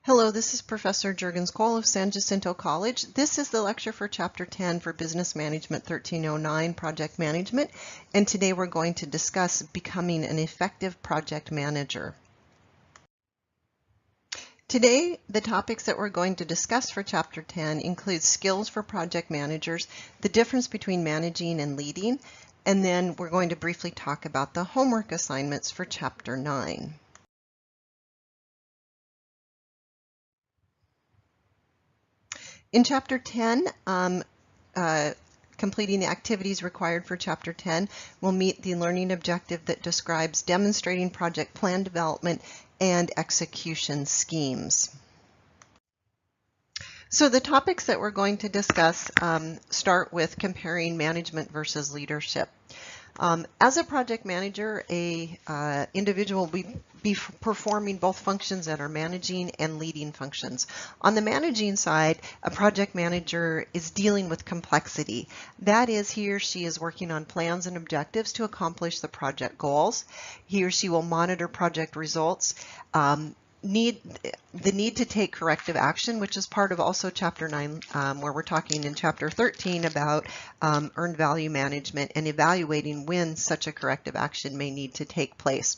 Hello, this is Professor Juergens-Kohl of San Jacinto College. This is the lecture for Chapter 10 for Business Management 1309, Project Management, and today we're going to discuss becoming an effective project manager. Today, the topics that we're going to discuss for Chapter 10 include skills for project managers, the difference between managing and leading, and then we're going to briefly talk about the homework assignments for Chapter 9. In Chapter 10, completing the activities required for Chapter 10 will meet the learning objective that describes demonstrating project plan development and execution schemes. So the topics that we're going to discuss start with comparing management versus leadership. As a project manager, an individual will be performing both functions that are managing and leading functions. On the managing side, a project manager is dealing with complexity. That is, he or she is working on plans and objectives to accomplish the project goals. He or she will monitor project results, the need to take corrective action, which is part of also Chapter 9, where we're talking in Chapter 13 about earned value management and evaluating when such a corrective action may need to take place.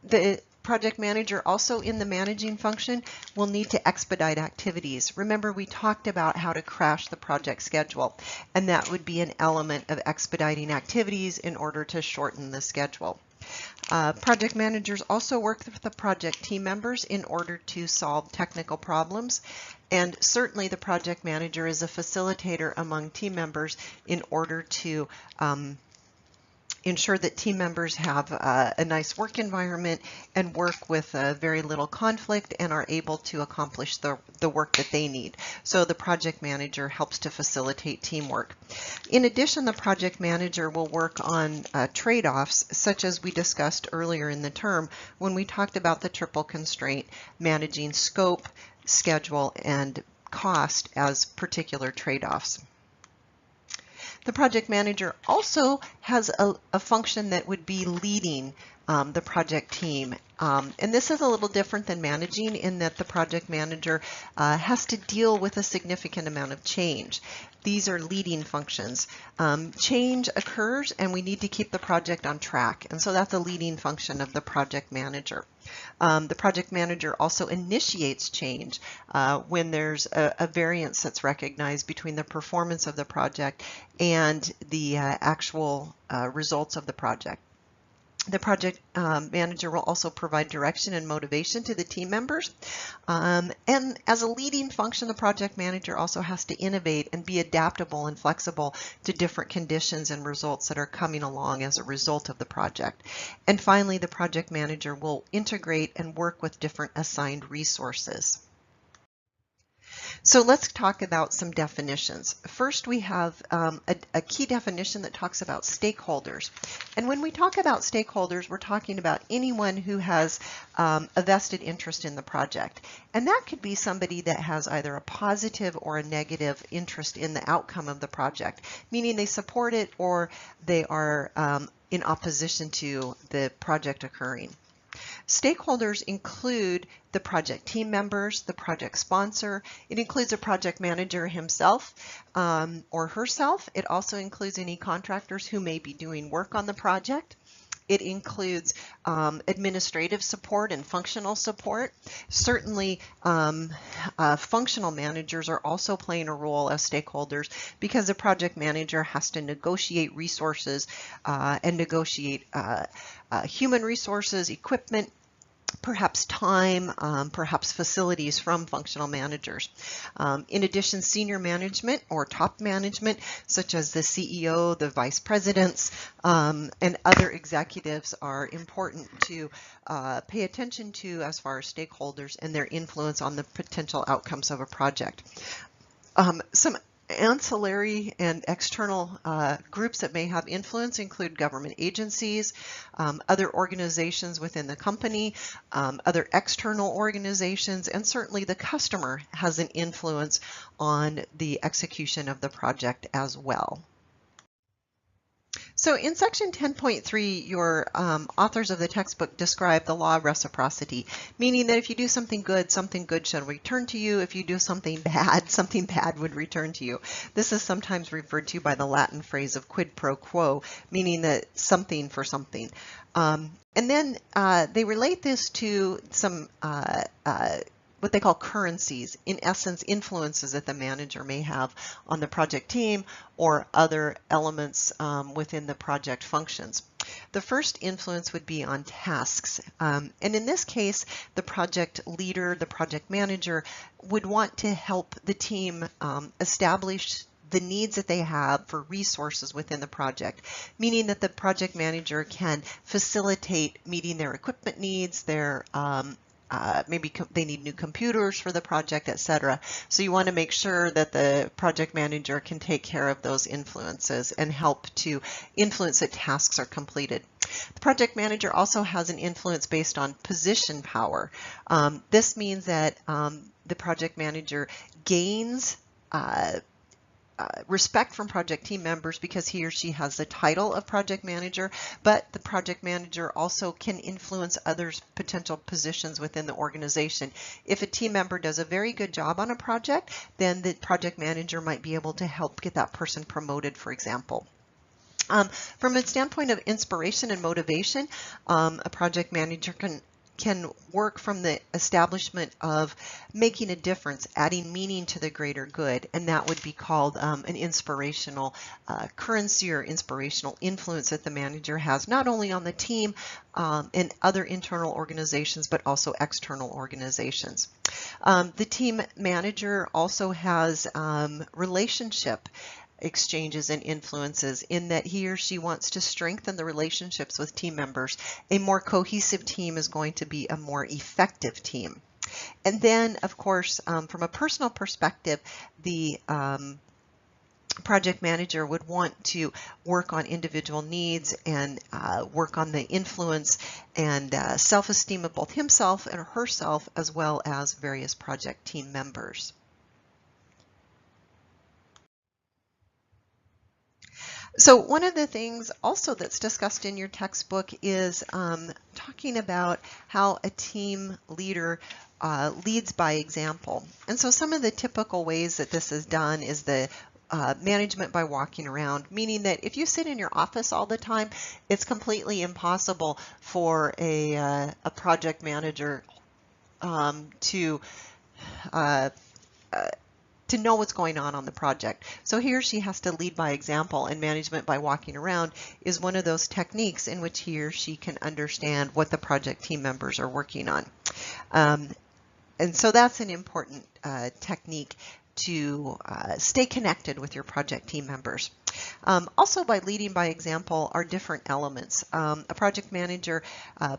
The project manager also in the managing function will need to expedite activities. Remember, we talked about how to crash the project schedule, and that would be an element of expediting activities in order to shorten the schedule. Project managers also work with the project team members in order to solve technical problems, and certainly the project manager is a facilitator among team members in order to ensure that team members have a nice work environment and work with very little conflict and are able to accomplish the work that they need. So the project manager helps to facilitate teamwork. In addition, the project manager will work on trade-offs, such as we discussed earlier in the term when we talked about the triple constraint, managing scope, schedule, and cost as particular trade-offs. The project manager also has a function that would be leading the project team. And this is a little different than managing in that the project manager has to deal with a significant amount of change. These are leading functions. Change occurs and we need to keep the project on track. And so that's a leading function of the project manager. The project manager also initiates change when there's a variance that's recognized between the performance of the project and the actual results of the project. The project manager will also provide direction and motivation to the team members. And as a leading function, the project manager also has to innovate and be adaptable and flexible to different conditions and results that are coming along as a result of the project. And finally, the project manager will integrate and work with different assigned resources. So let's talk about some definitions. First, we have a key definition that talks about stakeholders. And when we talk about stakeholders, we're talking about anyone who has a vested interest in the project. And that could be somebody that has either a positive or a negative interest in the outcome of the project, meaning they support it or they are in opposition to the project occurring. Stakeholders include the project team members, the project sponsor. It includes a project manager himself or herself. It also includes any contractors who may be doing work on the project. It includes administrative support and functional support. Certainly, functional managers are also playing a role as stakeholders because the project manager has to negotiate resources and negotiate human resources, equipment, perhaps time, perhaps facilities from functional managers. In addition, senior management or top management, such as the CEO, the vice presidents, and other executives are important to pay attention to as far as stakeholders and their influence on the potential outcomes of a project. Some ancillary and external groups that may have influence include government agencies, other organizations within the company, other external organizations, and certainly the customer has an influence on the execution of the project as well. So in section 10.3, your authors of the textbook describe the law of reciprocity, meaning that if you do something good should return to you. If you do something bad would return to you. This is sometimes referred to by the Latin phrase of quid pro quo, meaning that something for something. And then they relate this to some what they call currencies, in essence, influences that the manager may have on the project team or other elements within the project functions. The first influence would be on tasks. And in this case, the project leader, the project manager, would want to help the team establish the needs that they have for resources within the project, meaning that the project manager can facilitate meeting their equipment needs, their maybe they need new computers for the project, etc. So you want to make sure that the project manager can take care of those influences and help to influence that tasks are completed. The project manager also has an influence based on position power. This means that the project manager gains respect from project team members because he or she has the title of project manager, but the project manager also can influence others' potential positions within the organization. If a team member does a very good job on a project, then the project manager might be able to help get that person promoted, for example. From a standpoint of inspiration and motivation, a project manager can work from the establishment of making a difference, adding meaning to the greater good, and that would be called an inspirational currency or inspirational influence that the manager has, not only on the team and other internal organizations, but also external organizations. The team manager also has relationship exchanges and influences in that he or she wants to strengthen the relationships with team members. A more cohesive team is going to be a more effective team. And then, of course, from a personal perspective, the project manager would want to work on individual needs and work on the influence and self-esteem of both himself and herself, as well as various project team members. So one of the things also that's discussed in your textbook is talking about how a team leader leads by example. And so some of the typical ways that this is done is the management by walking around, meaning that if you sit in your office all the time, it's completely impossible for a project manager to know what's going on the project. So he or she has to lead by example, and management by walking around is one of those techniques in which he or she can understand what the project team members are working on. And so that's an important technique to stay connected with your project team members. Also, by leading by example are different elements. A project manager,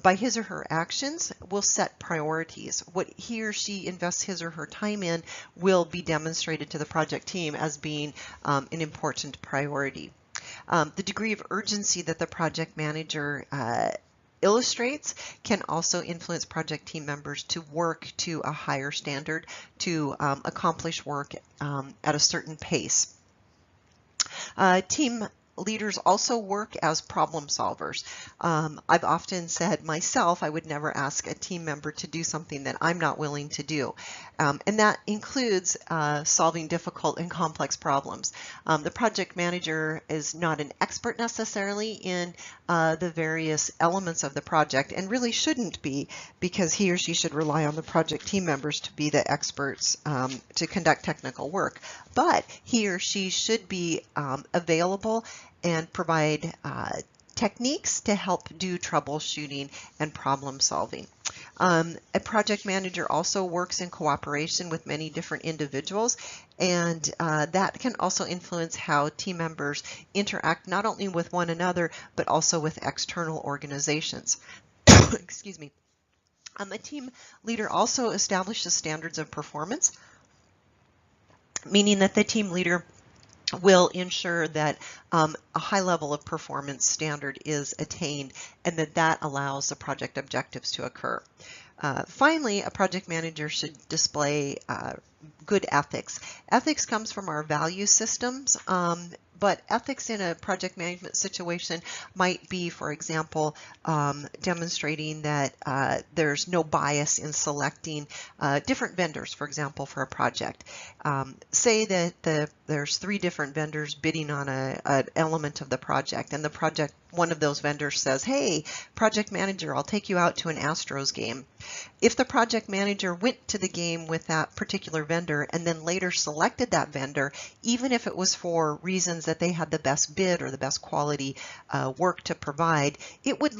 by his or her actions, will set priorities. What he or she invests his or her time in will be demonstrated to the project team as being an important priority. The degree of urgency that the project manager illustrates can also influence project team members to work to a higher standard, to accomplish work at a certain pace. Team leaders also work as problem solvers. I've often said myself, I would never ask a team member to do something that I'm not willing to do. And that includes solving difficult and complex problems. The project manager is not an expert necessarily in the various elements of the project, and really shouldn't be, because he or she should rely on the project team members to be the experts to conduct technical work. But he or she should be available and provide techniques to help do troubleshooting and problem solving. A project manager also works in cooperation with many different individuals, and that can also influence how team members interact not only with one another, but also with external organizations. Excuse me. A team leader also establishes standards of performance, meaning that the team leader will ensure that a high level of performance standard is attained, and that allows the project objectives to occur. Finally, a project manager should display good ethics. Ethics comes from our value systems, But ethics in a project management situation might be, for example, demonstrating that there's no bias in selecting different vendors, for example, for a project. Say that there's 3 different vendors bidding on an element of the project, and one of those vendors says, "Hey, project manager, I'll take you out to an Astros game." If the project manager went to the game with that particular vendor and then later selected that vendor, even if it was for reasons that they had the best bid or the best quality work to provide, it would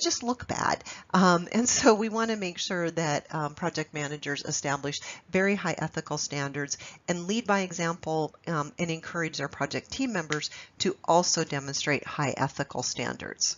just look bad. And so we want to make sure that project managers establish very high ethical standards and lead by example and encourage their project team members to also demonstrate high ethical standards.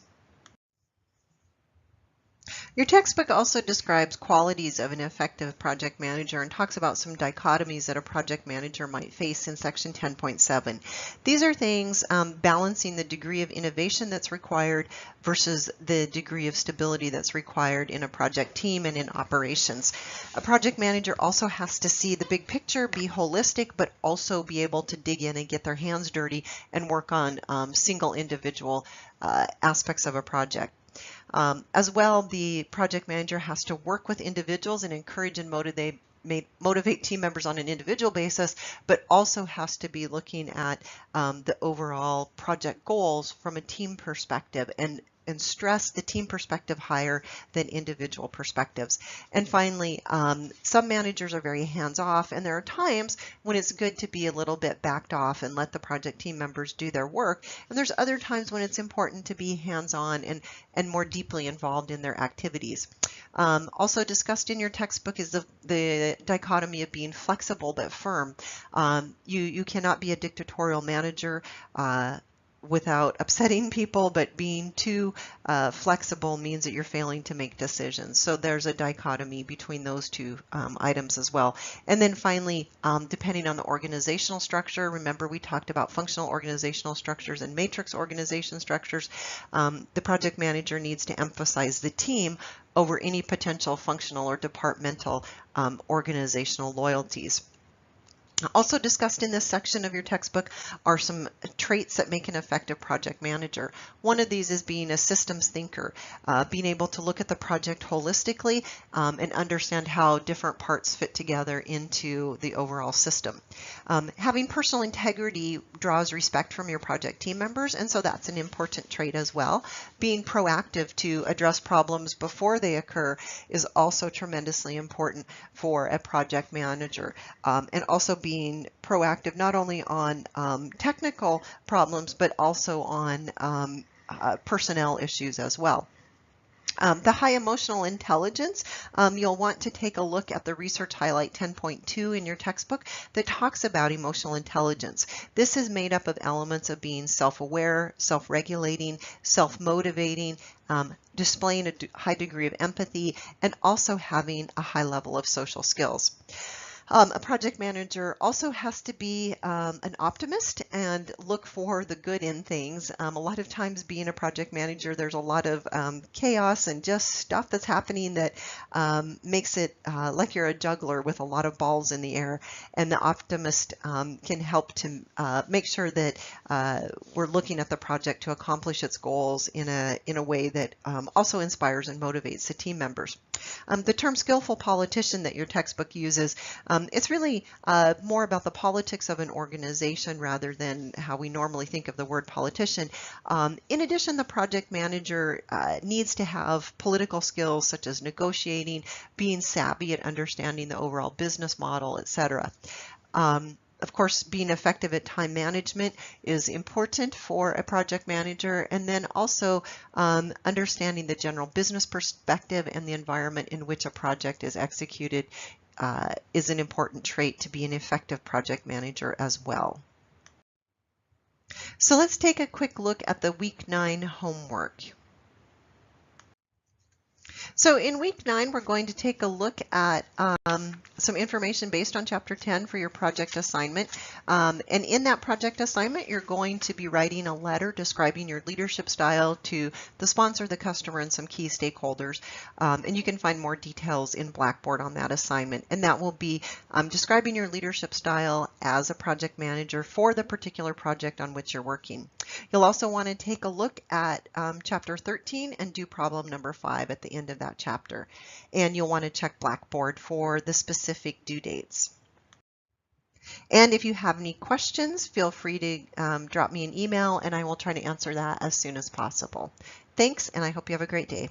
Your textbook also describes qualities of an effective project manager and talks about some dichotomies that a project manager might face in section 10.7. These are things balancing the degree of innovation that's required versus the degree of stability that's required in a project team and in operations. A project manager also has to see the big picture, be holistic, but also be able to dig in and get their hands dirty and work on single individual aspects of a project. As well, the project manager has to work with individuals and encourage and motivate team members on an individual basis, but also has to be looking at the overall project goals from a team perspective and stress the team perspective higher than individual perspectives. And finally, some managers are very hands-off, and there are times when it's good to be a little bit backed off and let the project team members do their work. And there's other times when it's important to be hands-on and more deeply involved in their activities. Also discussed in your textbook is the dichotomy of being flexible but firm. You cannot be a dictatorial manager without upsetting people, but being too flexible means that you're failing to make decisions. So there's a dichotomy between those two items as well. And then finally, depending on the organizational structure, remember we talked about functional organizational structures and matrix organization structures, the project manager needs to emphasize the team over any potential functional or departmental organizational loyalties. Also discussed in this section of your textbook are some traits that make an effective project manager. One of these is being a systems thinker, being able to look at the project holistically and understand how different parts fit together into the overall system. Having personal integrity draws respect from your project team members, and so that's an important trait as well. Being proactive to address problems before they occur is also tremendously important for a project manager, and also being proactive not only on technical problems but also on personnel issues as well. The high emotional intelligence, you'll want to take a look at the research highlight 10.2 in your textbook that talks about emotional intelligence. This is made up of elements of being self-aware, self-regulating, self-motivating, displaying a high degree of empathy, and also having a high level of social skills. A project manager also has to be an optimist and look for the good in things. A lot of times being a project manager, there's a lot of chaos and just stuff that's happening that makes it like you're a juggler with a lot of balls in the air. And the optimist can help to make sure that we're looking at the project to accomplish its goals in a way that also inspires and motivates the team members. The term skillful politician that your textbook uses, it's really more about the politics of an organization rather than how we normally think of the word politician. In addition, the project manager needs to have political skills such as negotiating, being savvy at understanding the overall business model, etc. Of course, being effective at time management is important for a project manager, and then also understanding the general business perspective and the environment in which a project is executed is an important trait to be an effective project manager as well. So let's take a quick look at the week 9 homework. So in week 9, we're going to take a look at some information based on chapter 10 for your project assignment. And in that project assignment, you're going to be writing a letter describing your leadership style to the sponsor, the customer, and some key stakeholders. And you can find more details in Blackboard on that assignment. And that will be describing your leadership style as a project manager for the particular project on which you're working. You'll also want to take a look at chapter 13 and do problem number 5 at the end of that chapter. And you'll want to check Blackboard for the specific due dates. And if you have any questions, feel free to drop me an email and I will try to answer that as soon as possible. Thanks, and I hope you have a great day.